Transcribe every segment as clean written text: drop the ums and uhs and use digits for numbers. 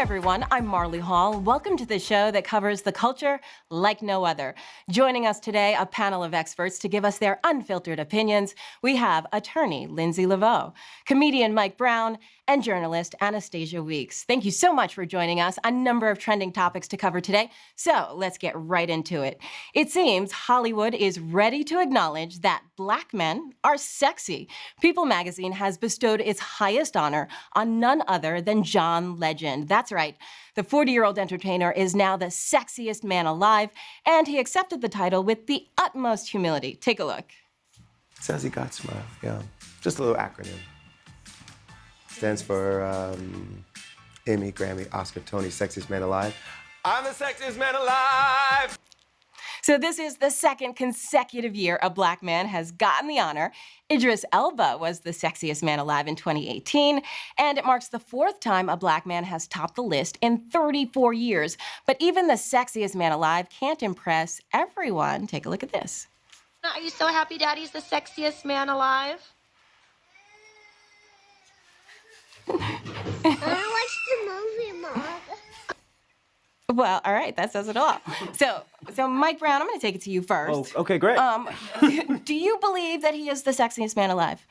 everyone, I'm Marlie Hall. Welcome to the show that covers the culture like no other. Joining us today, a panel of experts to give us their unfiltered opinions. We have attorney Lindsey Laveaux, comedian Mike Brown, and journalist Anastasia Weeks. Thank you so much for joining us. A number of trending topics to cover today, so let's get right into it. It seems Hollywood is ready to acknowledge that black men are sexy. People magazine has bestowed its highest honor on none other than John Legend. That's right. The 40-year-old entertainer is now the sexiest man alive, and he accepted the title with the utmost humility. Take a look. Says he got smile, yeah. Just a little acronym. Stands for Emmy, Grammy, Oscar, Tony, Sexiest Man Alive. I'm the sexiest man alive! So this is the second consecutive year a black man has gotten the honor. Idris Elba was the sexiest man alive in 2018, and it marks the fourth time a black man has topped the list in 34 years. But even the sexiest man alive can't impress everyone. Take a look at this. Are you so happy Daddy's the sexiest man alive? I watched the movie, Mom. Well, all right, that says it all. So Mike Brown, I'm going to take it to you first. Oh, okay, great. Do you believe that he is the sexiest man alive?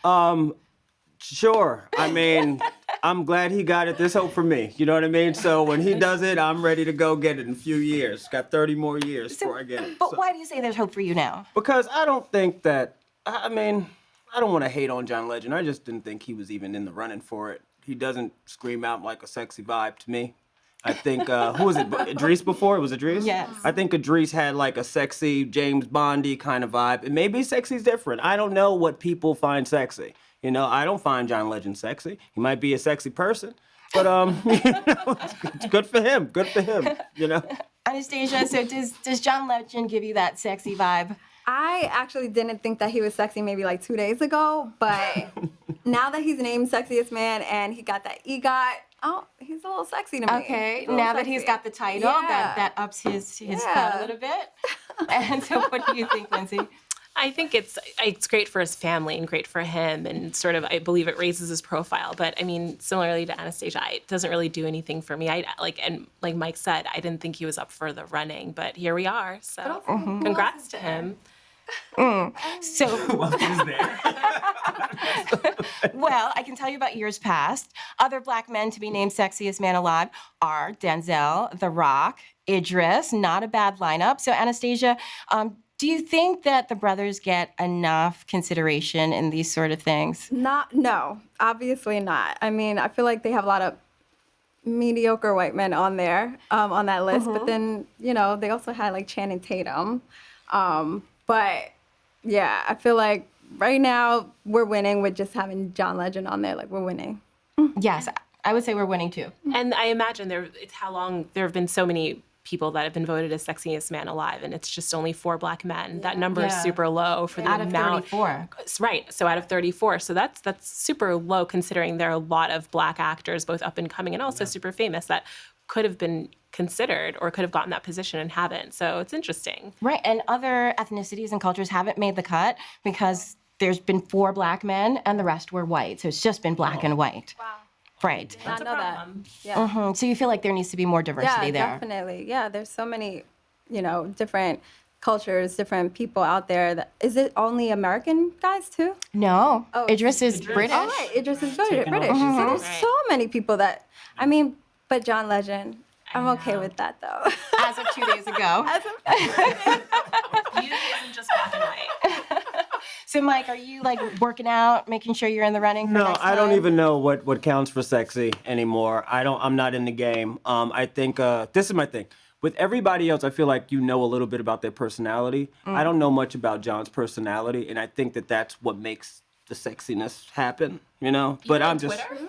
Sure. I mean, I'm glad he got it. There's hope for me. You know what I mean? So when he does it, I'm ready to go get it in a few years. Got 30 more years before I get it. But why do you say there's hope for you now? Because I don't think that, I don't want to hate on John Legend. I just didn't think he was even in the running for it. He doesn't scream out like a sexy vibe to me. I think, who was it, Idris before? It was Idris? Yes. I think Idris had like a sexy James Bondy kind of vibe. And maybe sexy's different. I don't know what people find sexy. You know, I don't find John Legend sexy. He might be a sexy person, but it's good for him. Good for him, you know? Anastasia, so does John Legend give you that sexy vibe? I actually didn't think that he was sexy maybe like 2 days ago, but now that he's named Sexiest Man and he got that EGOT, oh, he's a little sexy to me. Okay, now that he's got the title, that ups his cut a little bit. And so what do you think, Lindsey? I think it's great for his family and great for him, and sort of, I believe it raises his profile. But I mean, similarly to Anastasia, it doesn't really do anything for me. And like Mike said, I didn't think he was up for the running, but here we are. So congrats to him. So, Well, he's there. well, I can tell you about years past. Other black men to be named sexiest man alive are Denzel, The Rock, Idris. Not a bad lineup. So, Anastasia, do you think that the brothers get enough consideration in these sort of things? No, obviously not. I mean, I feel like they have a lot of mediocre white men on there, on that list. But then, you know, they also had like Channing Tatum. But yeah, I feel like right now we're winning with just having John Legend on there. Like, we're winning. Yes, I would say we're winning too. And I imagine it's how long there have been so many people that have been voted as sexiest man alive, and it's just only 4 black men. Yeah. That number is super low for the amount. Out of 34. Right, so out of 34. So that's super low considering there are a lot of black actors, both up and coming and also super famous, that could have been considered or could have gotten that position and haven't. So it's interesting. Right, and other ethnicities and cultures haven't made the cut because there's been 4 black men and the rest were white. So it's just been black and white. Wow. Right. That's a problem. Yeah. So you feel like there needs to be more diversity there? Yeah, definitely. Yeah, there's so many, you know, different cultures, different people out there. Is it only American guys too? No. Idris is British. Oh, right. Idris is British. See, there's so many people that, I mean, but John Legend, I'm okay with that though. As of 2 days ago. Beauty isn't just black and white. So, Mike, are you like working out, making sure you're in the running for No, next I don't time? even know what counts for sexy anymore. I'm not in the game. I think this is my thing. With everybody else, I feel like you know a little bit about their personality. I don't know much about John's personality, and I think that that's what makes the sexiness happen, you know? But I'm just... Twitter?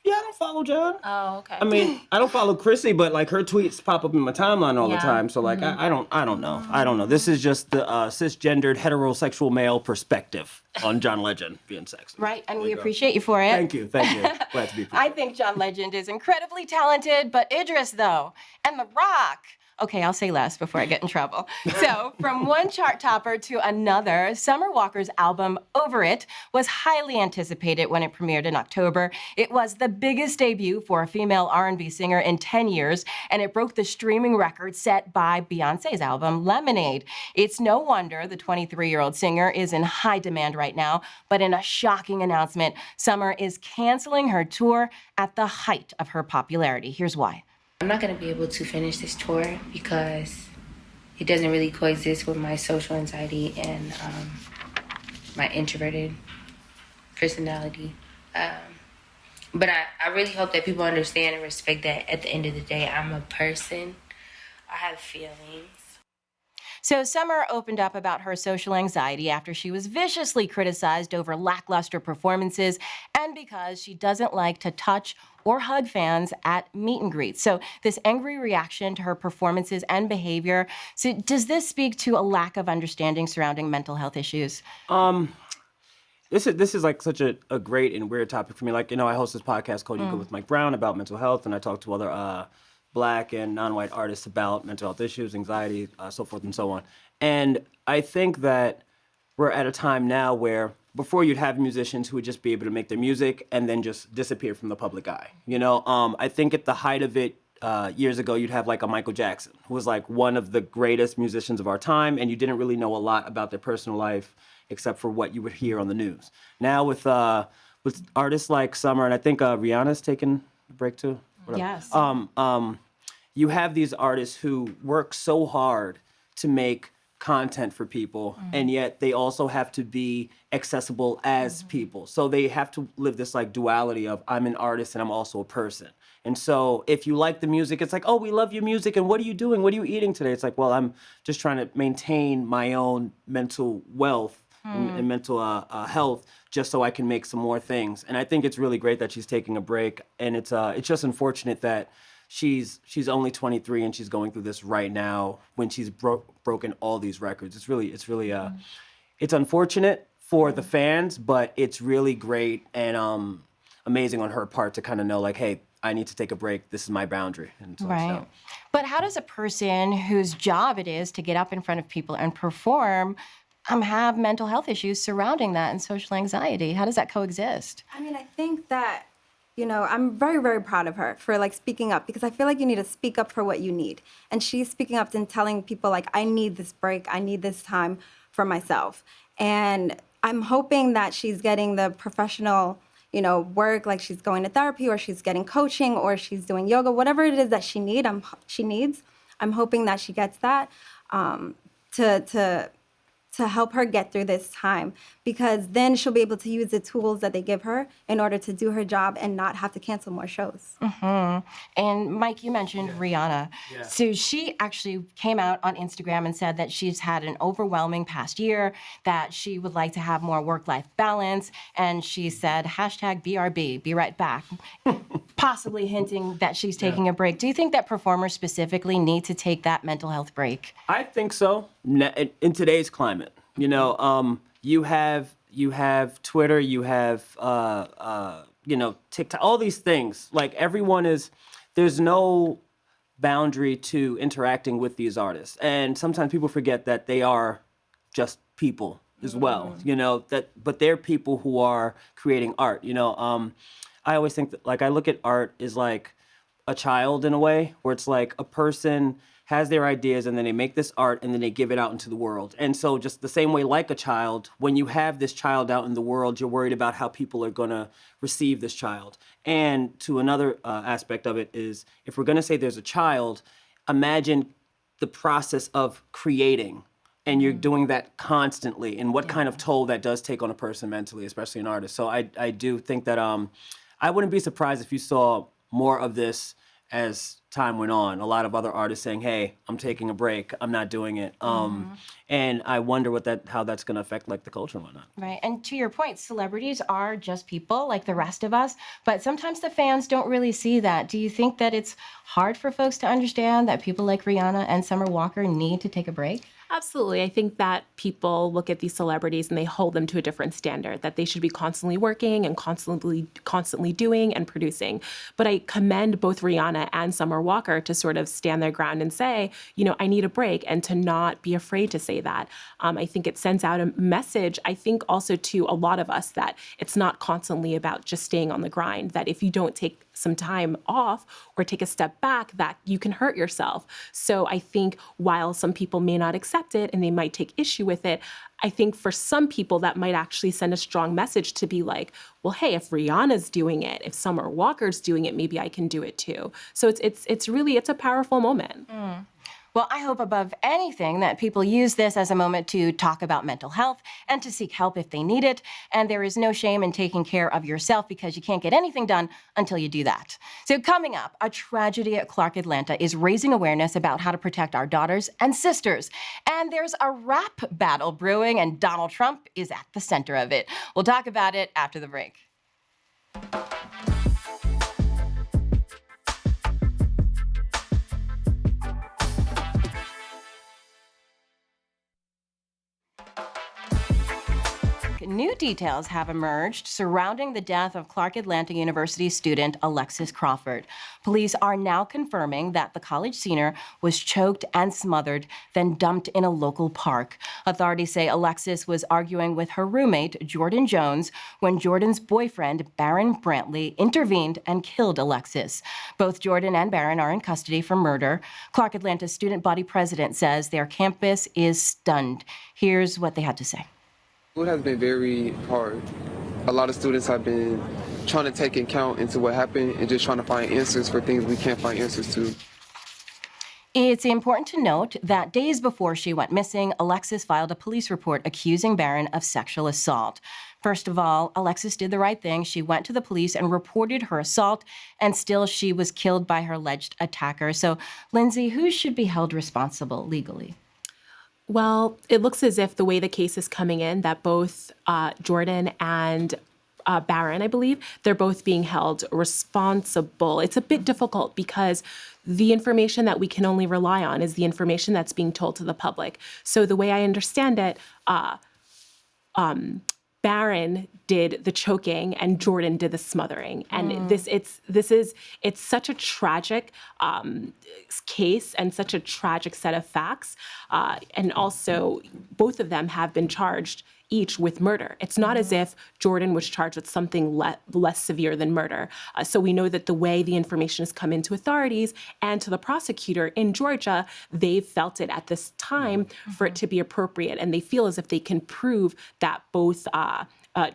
Yeah, I don't follow John. Oh, okay. I mean, I don't follow Chrissy, but like her tweets pop up in my timeline all the time. So like, I don't know. I don't know. This is just the cisgendered heterosexual male perspective on John Legend being sexy. Right, and we appreciate you for it. Thank you. Glad to be. I think John Legend is incredibly talented, but Idris though, and The Rock. Okay, I'll say less before I get in trouble. So, from one chart topper to another, Summer Walker's album Over It was highly anticipated when it premiered in October. It was the biggest debut for a female R&B singer in 10 years, and it broke the streaming record set by Beyoncé's album Lemonade. It's no wonder the 23-year-old singer is in high demand right now, but in a shocking announcement, Summer is canceling her tour at the height of her popularity. Here's why. I'm not going to be able to finish this tour because it doesn't really coexist with my social anxiety and my introverted personality. But I really hope that people understand and respect that at the end of the day, I'm a person. I have feelings. So Summer opened up about her social anxiety after she was viciously criticized over lackluster performances and because she doesn't like to touch or hug fans at meet and greets. So this angry reaction to her performances and behavior, so does this speak to a lack of understanding surrounding mental health issues? This is like such a great and weird topic for me. Like, I host this podcast called You Good with Mike Brown about mental health, and I talk to other Black and non-white artists about mental health issues, anxiety, so forth and so on. And I think that we're at a time now where before you'd have musicians who would just be able to make their music and then just disappear from the public eye. I think at the height of it, years ago, you'd have like a Michael Jackson, who was like one of the greatest musicians of our time, and you didn't really know a lot about their personal life except for what you would hear on the news. Now with artists like Summer, and I think Rihanna's taking a break too. Yes. You have these artists who work so hard to make content for people, and yet they also have to be accessible as people. So they have to live this like duality of I'm an artist and I'm also a person. And so if you like the music, it's like, oh, we love your music, and what are you doing? What are you eating today? It's like, well, I'm just trying to maintain my own mental wealth and mental health just so I can make some more things. And I think it's really great that she's taking a break, and it's just unfortunate that she's only 23 and she's going through this right now when she's broken all these records. It's really it's unfortunate for the fans, but it's really great and amazing on her part to kind of know like, hey, I need to take a break. This is my boundary. And so, Right. But how does a person whose job it is to get up in front of people and perform have mental health issues surrounding that and social anxiety? How does that coexist? I mean, I think that, I'm very, very proud of her for like speaking up, because I feel like you need to speak up for what you need. And she's speaking up and telling people like, I need this break. I need this time for myself. And I'm hoping that she's getting the professional, work, like she's going to therapy or she's getting coaching or she's doing yoga, whatever it is that she needs. I'm hoping that she gets that to help her get through this time, because then she'll be able to use the tools that they give her in order to do her job and not have to cancel more shows. And Mike, you mentioned Rihanna. Yeah. So she actually came out on Instagram and said that she's had an overwhelming past year, that she would like to have more work-life balance. And she said, #BRB, be right back, possibly hinting that she's taking a break. Do you think that performers specifically need to take that mental health break? I think so. In today's climate, you have Twitter, you have TikTok, all these things. Like there's no boundary to interacting with these artists, and sometimes people forget that they are just people as well. But they're people who are creating art. I always think that I look at art as like a child in a way, where it's like a person has their ideas and then they make this art and then they give it out into the world. And so just the same way like a child, when you have this child out in the world, you're worried about how people are going to receive this child. And to another aspect of it is, if we're going to say there's a child, imagine the process of creating. And you're doing that constantly, and what kind of toll that does take on a person mentally, especially an artist. So I do think that I wouldn't be surprised if you saw more of this as time went on. A lot of other artists saying, hey, I'm taking a break, I'm not doing it. And I wonder how that's going to affect the culture and whatnot. Right. And to your point, celebrities are just people like the rest of us, but sometimes the fans don't really see that. Do you think that it's hard for folks to understand that people like Rihanna and Summer Walker need to take a break? Absolutely. I think that people look at these celebrities and they hold them to a different standard, that they should be constantly working and constantly doing and producing. But I commend both Rihanna and Summer Walker to sort of stand their ground and say, I need a break, and to not be afraid to say that. I think it sends out a message, I think also to a lot of us, that it's not constantly about just staying on the grind, that if you don't take some time off or take a step back, that you can hurt yourself. So I think while some people may not accept it and they might take issue with it, I think for some people that might actually send a strong message to be like, well, hey, if Rihanna's doing it, if Summer Walker's doing it, maybe I can do it too. So it's really a powerful moment. Well, I hope above anything that people use this as a moment to talk about mental health and to seek help if they need it. And there is no shame in taking care of yourself, because you can't get anything done until you do that. So coming up, a tragedy at Clark Atlanta is raising awareness about how to protect our daughters and sisters. And there's a rap battle brewing, and Donald Trump is at the center of it. We'll talk about it after the break. New details have emerged surrounding the death of Clark Atlanta University student Alexis Crawford. Police are now confirming that the college senior was choked and smothered, then dumped in a local park. Authorities say Alexis was arguing with her roommate, Jordan Jones, when Jordan's boyfriend, Barron Brantley, intervened and killed Alexis. Both Jordan and Barron are in custody for murder. Clark Atlanta's student body president says their campus is stunned. Here's what they had to say. It has been very hard. A lot of students have been trying to take account into what happened and just trying to find answers for things we can't find answers to. It's important to note that days before she went missing, Alexis filed a police report accusing Barron of sexual assault. First of all, Alexis did the right thing. She went to the police and reported her assault, and still she was killed by her alleged attacker. So, Lindsey, who should be held responsible legally? Well, it looks as if the way the case is coming in, that both Jordan and Barron, I believe, they're both being held responsible. It's a bit difficult because the information that we can only rely on is the information that's being told to the public. So the way I understand it, Barron did the choking and Jordan did the smothering. And it's such a tragic case and such a tragic set of facts. And also, both of them have been charged each with murder. It's not as if Jordan was charged with something less severe than murder. So we know that the way the information has come into authorities and to the prosecutor in Georgia, they've felt it at this time for it to be appropriate. And they feel as if they can prove that both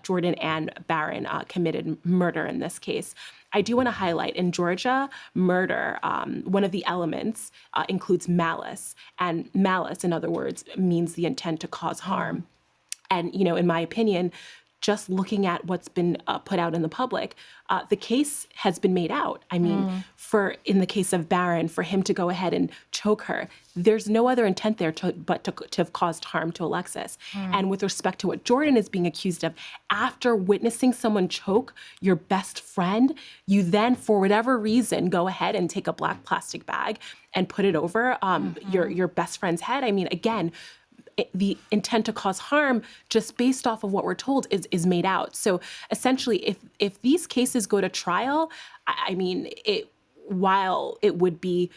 Jordan and Barron committed murder in this case. I do want to highlight, in Georgia, murder, one of the elements includes malice. And malice, in other words, means the intent to cause harm. And, in my opinion, just looking at what's been put out in the public, the case has been made out. I mean, in the case of Barron, for him to go ahead and choke her, there's no other intent there but to have caused harm to Alexis. And with respect to what Jordan is being accused of, after witnessing someone choke your best friend, you then, for whatever reason, go ahead and take a black plastic bag and put it over your best friend's head. I mean, again, the intent to cause harm, just based off of what we're told, is made out. So essentially, if these cases go to trial, I mean, while it would be,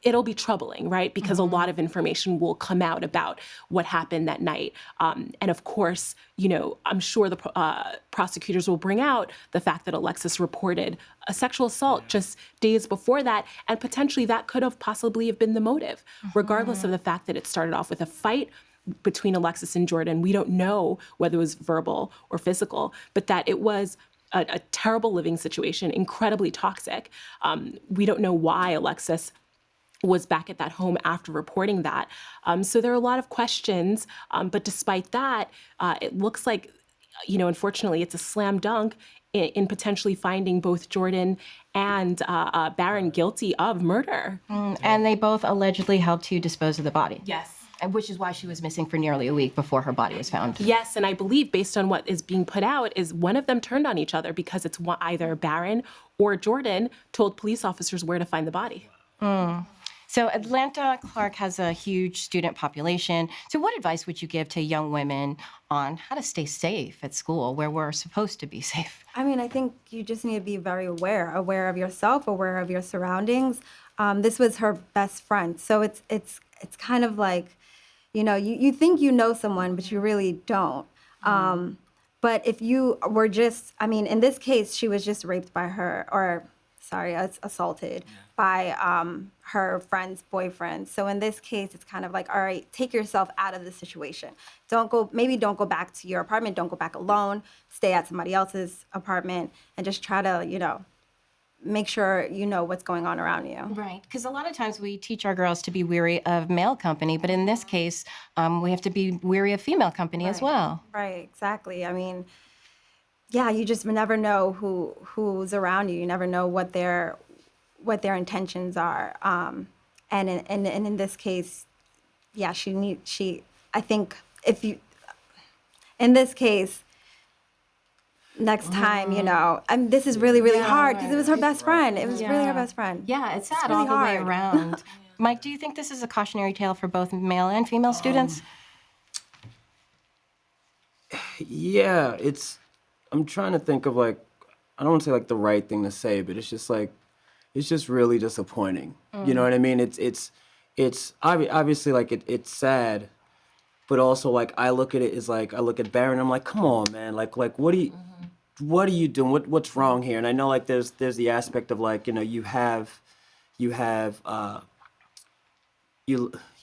it'll be troubling, right? Because a lot of information will come out about what happened that night. And of course, I'm sure the prosecutors will bring out the fact that Alexis reported a sexual assault just days before that, and potentially that could have possibly have been the motive, regardless of the fact that it started off with a fight between Alexis and Jordan. We don't know whether it was verbal or physical, but that it was a terrible living situation, incredibly toxic. We don't know why Alexis was back at that home after reporting that. So there are a lot of questions, but despite that, it looks like, unfortunately, it's a slam dunk in potentially finding both Jordan and Barron guilty of murder. And they both allegedly helped to dispose of the body. Yes. Which is why she was missing for nearly a week before her body was found. Yes, and I believe, based on what is being put out, is one of them turned on each other because it's either Barron or Jordan told police officers where to find the body. So Atlanta, Clark, has a huge student population. So what advice would you give to young women on how to stay safe at school where we're supposed to be safe? I mean, I think you just need to be very aware of yourself, aware of your surroundings. This was her best friend, so it's kind of like, you think you know someone, but you really don't. But if you were just, I mean, in this case, she was just raped by assaulted by her friend's boyfriend. So in this case, it's kind of like, all right, take yourself out of the situation. Don't go back to your apartment. Don't go back alone. Stay at somebody else's apartment and just try to, make sure you know what's going on around you. Right, because a lot of times we teach our girls to be wary of male company, but in this case, we have to be wary of female company as well. Right, exactly. I mean, yeah, you just never know who's around you. You never know what their intentions are. And in this case, yeah, I think in this case, next time, this is really, really hard because it was her best friend. It was really her best friend. Yeah, it's sad really all the way hard. around. Mike, do you think this is a cautionary tale for both male and female students? Yeah, I'm trying to think of I don't want to say the right thing to say, but it's just really disappointing. You know what I mean? It's obviously it's sad, but also I look at it as I look at Barron, I'm like, come on, man, what are you doing? What's wrong here? And I know there's the aspect of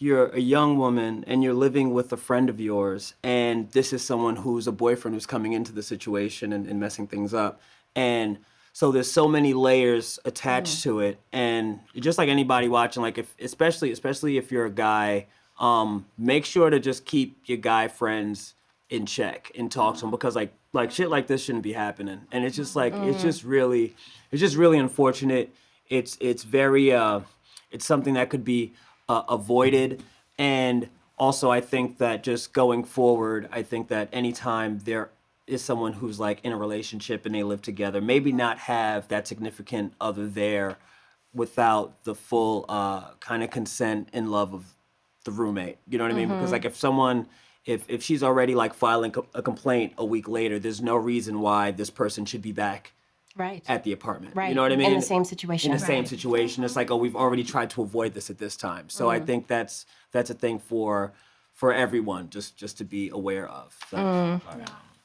you're a young woman and you're living with a friend of yours, and this is someone who's a boyfriend who's coming into the situation and messing things up. And so there's so many layers attached to it. And just like anybody watching, especially if you're a guy, make sure to just keep your guy friends in check and talk to them, because shit like this shouldn't be happening. And it's just it's just really unfortunate. It's very it's something that could be avoided. And also I think that just going forward, I think that anytime there is someone who's in a relationship and they live together, maybe not have that significant other there without the full kind of consent and love of the roommate. You know what I mean? Because if she's already filing a complaint a week later, there's no reason why this person should be back at the apartment. Right. You know what I mean? In the same situation. In the same situation. It's we've already tried to avoid this at this time. So I think that's a thing for everyone just to be aware of. So,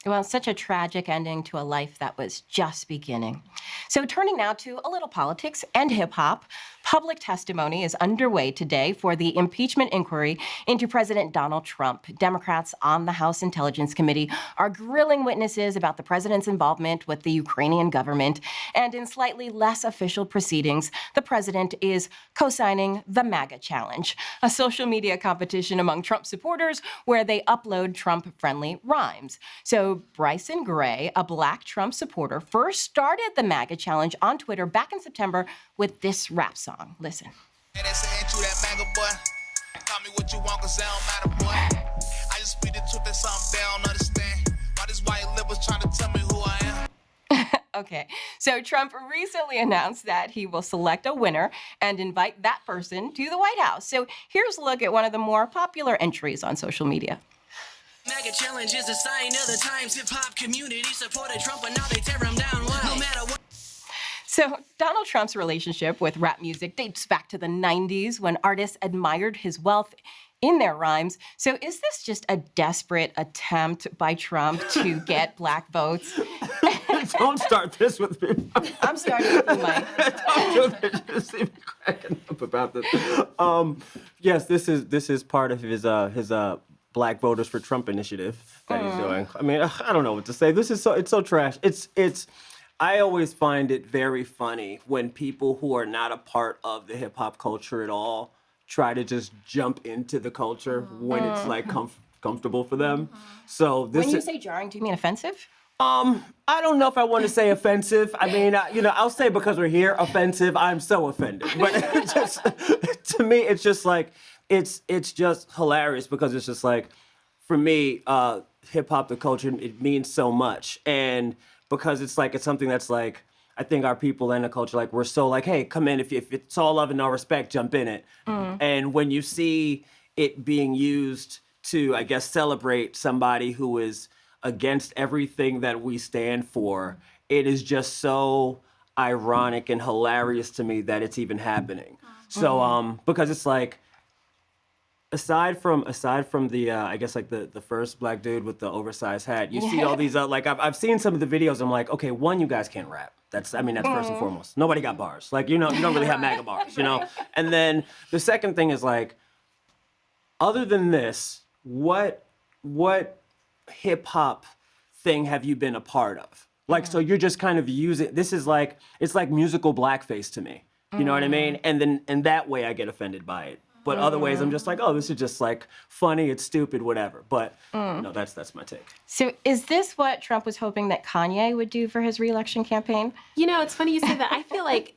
Well, such a tragic ending to a life that was just beginning. So turning now to a little politics and hip-hop, public testimony is underway today for the impeachment inquiry into President Donald Trump. Democrats on the House Intelligence Committee are grilling witnesses about the president's involvement with the Ukrainian government. And in slightly less official proceedings, the president is co-signing the MAGA Challenge, a social media competition among Trump supporters where they upload Trump-friendly rhymes. So Bryson Gray, a Black Trump supporter, first started the MAGA Challenge on Twitter back in September with this rap song. Listen. Hey, they saying you that MAGA boy. Call me what you want, 'cause they don't matter, boy. I just speak the truth, that's something they don't understand. Why these white liberals trying to tell me who I am? Okay, so Trump recently announced that he will select a winner and invite that person to the White House. So here's a look at one of the more popular entries on social media. MAGA challenge is a sign of the times. Hip-hop community supported Trump, but now they tear him down. Why? No matter what. So Donald Trump's relationship with rap music dates back to the 90s when artists admired his wealth in their rhymes. So is this just a desperate attempt by Trump to get black votes? Don't start this with me. I'm starting with you, Mike. Don't do this. Just see me cracking up about this. Yes, this is part of his Black Voters for Trump initiative that he's doing. I mean, I don't know what to say. It's so trash. I always find it very funny when people who are not a part of the hip hop culture at all try to just jump into the culture when it's comfortable for them. So this When you say jarring, do you mean offensive? I don't know if I want to say offensive. I mean, I'll say because we're here, offensive. I'm so offended. But to me, it's just it's just hilarious because it's just for me, hip hop, the culture, it means so much. And because it's something that's I think our people in the culture, like, we're so like, hey, come in. If it's all love and no respect, jump in it. And when you see it being used to, I guess, celebrate somebody who is against everything that we stand for, it is just so ironic and hilarious to me that it's even happening. So, because it's like, aside from the I guess like the first black dude with the oversized hat, you see all these like I've seen some of the videos. I'm like, okay, one, you guys can't rap. That's first and foremost. Nobody got bars. Like, you don't really have MAGA bars, And then the second thing is like, other than this, what hip hop thing have you been a part of? Like, so you're just kind of using, this is like, it's like musical blackface to me. You know what I mean? And then in that way I get offended by it. But other ways, I'm just like, oh, this is just like funny, it's stupid, whatever. But no, that's my take. So is this what Trump was hoping that Kanye would do for his re-election campaign? It's funny you say that. I feel like,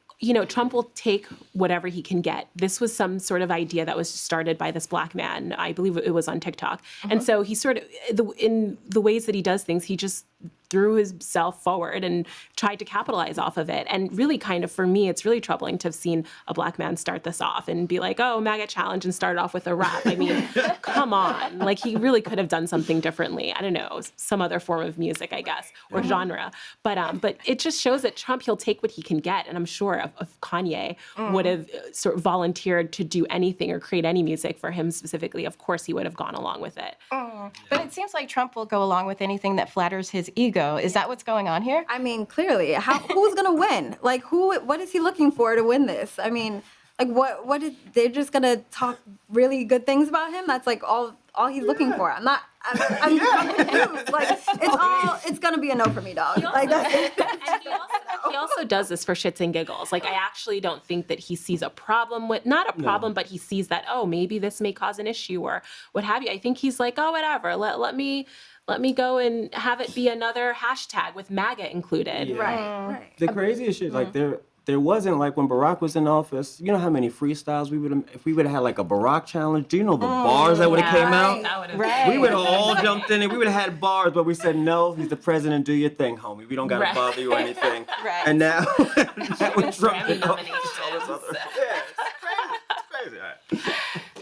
Trump will take whatever he can get. This was some sort of idea that was started by this black man. I believe it was on TikTok. And so he sort of, in the ways that he does things, he just threw himself forward and tried to capitalize off of it. And really kind of, for me, it's really troubling to have seen a black man start this off and be like, oh, MAGA challenge, and start off with a rap. I mean, come on. Like, he really could have done something differently. I don't know, some other form of music, I guess, or genre. But it just shows that Trump, he'll take what he can get. And I'm sure if Kanye would have sort of volunteered to do anything or create any music for him specifically, of course he would have gone along with it. But it seems like Trump will go along with anything that flatters his ego. Is that what's going on here? I mean, clearly, who's gonna win? Like, what is he looking for to win this? I mean, like, what is, they're just gonna talk really good things about him? That's like all he's looking for. I'm confused. Like, it's gonna be a no for me, dog. Like, that's it. He also does this for shits and giggles. Like, I actually don't think that he sees a problem with, not a problem, but he sees that, oh, maybe this may cause an issue or what have you. I think he's like, oh, whatever, let me go and have it be another hashtag with MAGA included. Yeah. Right. The craziest shit, like, there wasn't, like, when Barack was in office, you know how many freestyles if we would have had like a Barack challenge, do you know the bars that would have came out? We would have all jumped in and we would have had bars, but we said, no, he's the president, do your thing, homie. We don't got to bother you or anything. And now, with Trump and all this other. Yeah, it's crazy. It's crazy.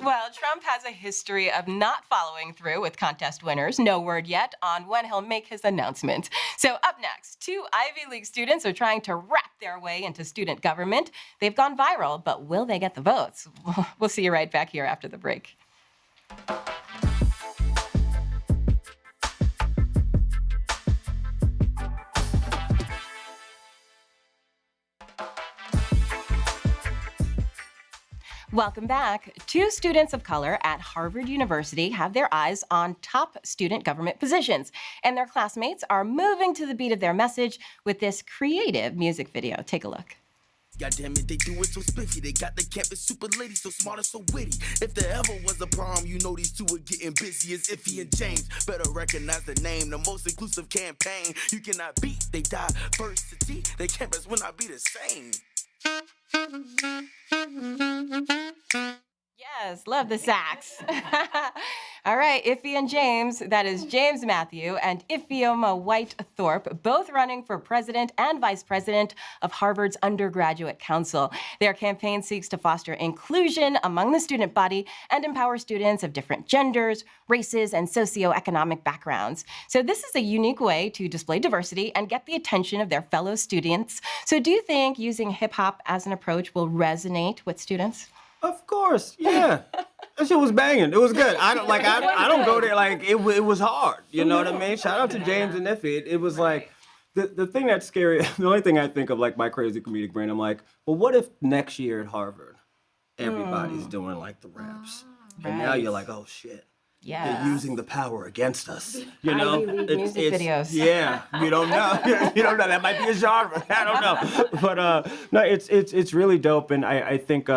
Well, Trump has a history of not following through with contest winners. No word yet on when he'll make his announcement. So up next, 2 Ivy League students are trying to wrap their way into student government. They've gone viral, but will they get the votes? We'll see you right back here after the break. Welcome back. 2 students of color at Harvard University have their eyes on top student government positions, and their classmates are moving to the beat of their message with this creative music video. Take a look. God damn it, they do it so spiffy. They got the campus super lady, so smart and so witty. If there ever was a problem, you know these two are getting busy as Iffy and James. Better recognize the name, the most inclusive campaign. You cannot beat, they die first to T. Their campus will not be the same. Yes, love the sax. All right, Iffy and James, that is James Matthew and Ifeoma White Thorpe, both running for president and vice president of Harvard's Undergraduate Council. Their campaign seeks to foster inclusion among the student body and empower students of different genders, races, and socioeconomic backgrounds. So this is a unique way to display diversity and get the attention of their fellow students. So do you think using hip-hop as an approach will resonate with students? Of course, yeah. That shit was banging. It was good. I don't go there like it was hard. You know what I mean? Shout out to James and Iffy. It was like the thing that's scary. The only thing I think of, like, my crazy comedic brain, I'm like, well, what if next year at Harvard everybody's doing like the raps, and now you're like, oh shit. Yeah. They're using the power against us. You know, Ivy League music videos. Yeah, we don't know. You don't know. That might be a genre. I don't know. But no, it's really dope, and I think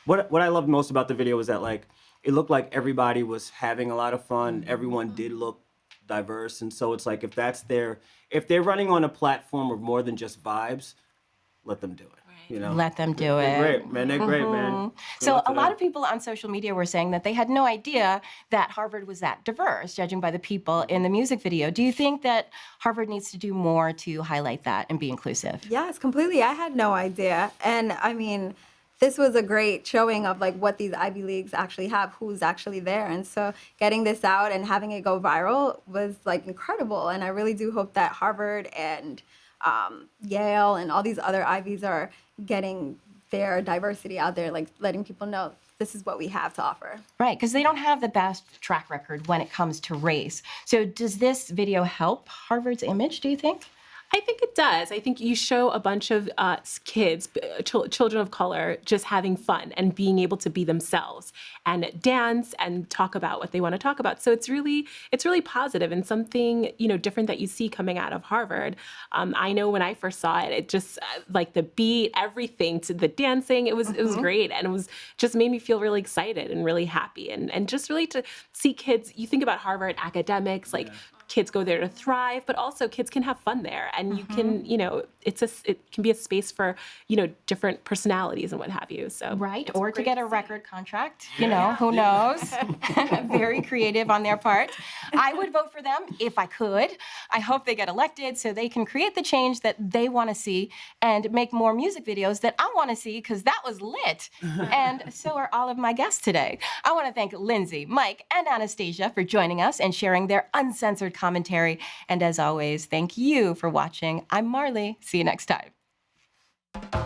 what I loved most about the video was that, like, it looked like everybody was having a lot of fun. Everyone did look diverse, and so it's like if they're running on a platform of more than just vibes, let them do it. You know, Let them do They're it. great, man. They're great, man. So a lot of people on social media were saying that they had no idea that Harvard was that diverse, judging by the people in the music video. Do you think that Harvard needs to do more to highlight that and be inclusive? Yes, completely. I had no idea. And I mean, this was a great showing of like what these Ivy Leagues actually have, who's actually there. And so getting this out and having it go viral was like incredible. And I really do hope that Harvard and Yale and all these other Ivies are getting their diversity out there, like letting people know this is what we have to offer. Right, because they don't have the best track record when it comes to race. So does this video help Harvard's image, do you think? I think it does. I think you show a bunch of kids, children of color, just having fun and being able to be themselves and dance and talk about what they want to talk about. So it's really positive and something, you know, different that you see coming out of Harvard. I know when I first saw it, it just like the beat, everything, to the dancing, it was great, and it was just made me feel really excited and really happy, and just really to see kids. You think about Harvard academics, like. Kids go there to thrive, but also kids can have fun there, and you can, you know, it can be a space for, you know, different personalities and what have you. So right, or to get a record contract, you know, who knows? Very creative on their part. I would vote for them if I could. I hope they get elected so they can create the change that they want to see and make more music videos that I want to see, because that was lit. And so are all of my guests today. I want to thank Lindsey, Mike, and Anastasia for joining us and sharing their uncensored commentary. And as always, thank you for watching. I'm Marlie. See you next time.